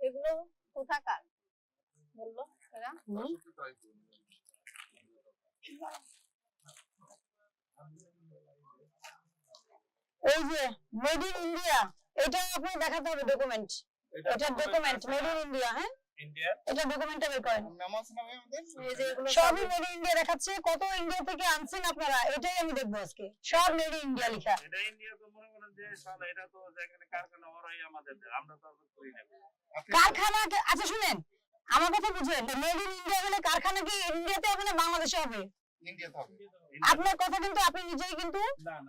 এগুলো কোথাকার বললো এরা? এই যে মেড ইন ইন্ডিয়া, এটা আপনি দেখাতে হবে ডকুমেন্ট। এটা ডকুমেন্ট মেড ইন ইন্ডিয়া। হ্যাঁ, ইন্ডিয়া এটা ডকুমেন্টটা বের করেন। এই যে এগুলো সবই মেড ইন ইন্ডিয়া দেখাচ্ছে। কত ইন্ডিয়া থেকে আনছেন আপনারা, এটাই আমি দেখবো আজকে। সব মেড ইন ইন্ডিয়া লেখা। এটা ইন্ডিয়া তো মনে করেন যে সালা এটা তো যেখানে কারখানা ওরাই আমাদের দেয়, আমরা তো আর করি না। কারখানা আচ্ছা শুনেন, আমার কথা বুঝেন। মেড ইন ইন্ডিয়া হলে কারখানা কি ইন্ডিয়াতে হবে না বাংলাদেশে হবে? ইন্ডিয়াতে হবে। আপনার কথা কিন্তু আপনি নিজেই কিন্তু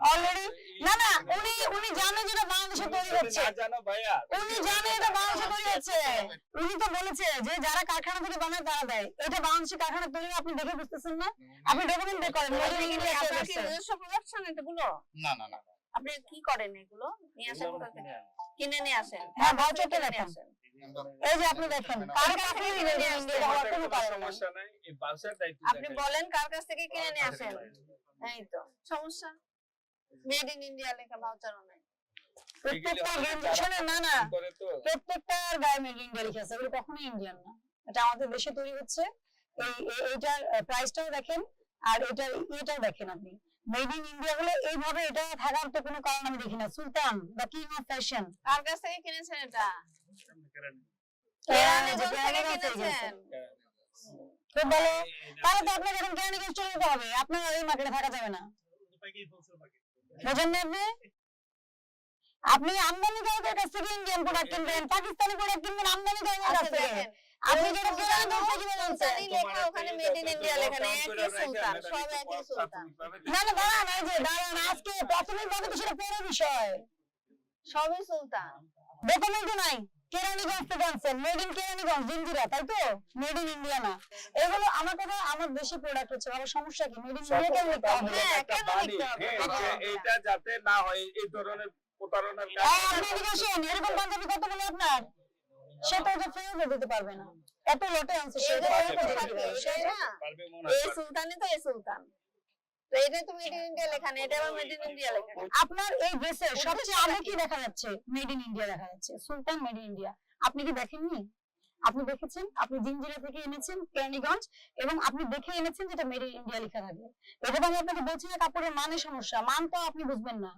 অলরেডি না উনি জানে যেটা বাংলাদেশে তৈরি হচ্ছে। না জানো ভাইয়া, উনি জানে এটা বাংলাদেশে তৈরি হচ্ছে। উনি তো বলেছে যে যারা কারখানা থেকে বানায় তারা দেয়। এটা বাংলাদেশে কারখানা তৈরি আপনি দেখে বুঝতেছেন না? আপনি ডকুমেন্ট বের করেন। মেড ইন ইন্ডিয়া আপনারা কি নিজস্ব প্রোডাকশন এগুলো? না না না, আপনি কি করেন এগুলো? নিয়ে আসেন কোথা থেকে? কিনে নিয়ে আসেন? হ্যাঁ, ভাউচারটা কিনে নিয়ে দেখেন। আসেন। এই যে আপনি দেখেন কার কাছ থেকে মেড ইন ইন্ডিয়া হওয়ার কোনো কারণ নেই। সমস্যা নাই, এই বালসার দায়িত্ব আপনি বলেন কার কাছ থেকে কিনে নিয়ে আসেন। এই তো সমস্যা। মেড ইন ইন্ডিয়া লেখা ভাউচারও নাই। প্রত্যেকটা শুনে না করে তো প্রত্যেকটার গায়ে মেড ইন ইন্ডিয়া লেখা আছে। এগুলো কখনোই ইন্ডিয়ান না। এটা আমাদের দেশে তৈরি হচ্ছে। এইটার প্রাইসটাও দেখেন আর এটাও দেখেন আপনি। মেড ইন ইন্ডিয়া হলে এইভাবে এটা থাকার তো কোনো কারণ আমি দেখি না। সুলতান দ্য কিং অফ ফ্যাশন। কার কাছ থেকে কিনেছেন এটা? করেন। কেরানীগঞ্জ থেকে কিনেছেন? খুব ভালো। তাহলে তো আপনাকে এখন কেরানীগঞ্জ চলে যেতে হবে। আপনার এই মার্কেটে থাকা যাবে না। বোঝেন না আপনি? আপনি আমদানিকারকের কাছ থেকে ইন্ডিয়ান প্রোডাক্ট কিনবেন, পাকিস্তানি প্রোডাক্ট কিনবেন আমদানিকারকের কাছ আচ্ছা থেকে। দেখেন, আপনি যেটা কেরানীগঞ্জ থেকে কিনে আনছেন। সুলতানি লেখা ওখানে মেড ইন ইন্ডিয়া লেখা নেই। একই সুলতান, সব একই সুলতান। না দাঁড়ান, এই যে দাঁড়ান, আজকে প্রাথমিকভাবে তো সেটা পরের বিষয়। সবই সুলতান। ডকুমেন্ট নাই। কেরানীগঞ্জ থেকে আনছেন, মেড ইন কেরানীগঞ্জ জিঞ্জিরা, তাই তো? মেড ইন ইন্ডিয়া না। এগুলো আমার কথা, আমার দেশি প্রোডাক্ট হচ্ছে। আমার সমস্যা কি? মেড ইন ইন্ডিয়া কেন লিখতে হবে? হ্যাঁ, একটা কেন বাণী, লিখতে হবে? হ্যাঁ, যে এইটা যাতে না হয় এই ধরনের প্রতারণার কাজ। আপনি এদিকে আসেন। এরকম পাঞ্জাবি কত বলে আপনার? সে তো এটা ফেরত দিতে পারবে না। এত লটে আনছে সে এগুলো ফেরত দিতে থাকে, পারবে না। এটাই না? পারবে মনে হয়। এই সুলতানই তো এই সুলতান। তো এটাই তো মেড ইন ইন্ডিয়া লেখা নেই, এটা আবার মেড ইন ইন্ডিয়া লেখা নেই। আপনার এই ড্রেসের সবচেয়ে আগে কি দেখা যাচ্ছে? মেড ইন ইন্ডিয়া দেখা যাচ্ছে। সুলতান মেড ইন ইন্ডিয়া। আপনি কি দেখেননি? আপনি দেখেছেন, আপনি জিঞ্জিরা থেকে এনেছেন কেরানীগঞ্জ, এবং আপনি দেখে এনেছেন যেটা মেড ইন ইন্ডিয়া লেখা থাকে। এটা তো আমি আপনাকে বলছি না কাপড়ের মানে সমস্যা, মান তো আপনি বুঝবেন না।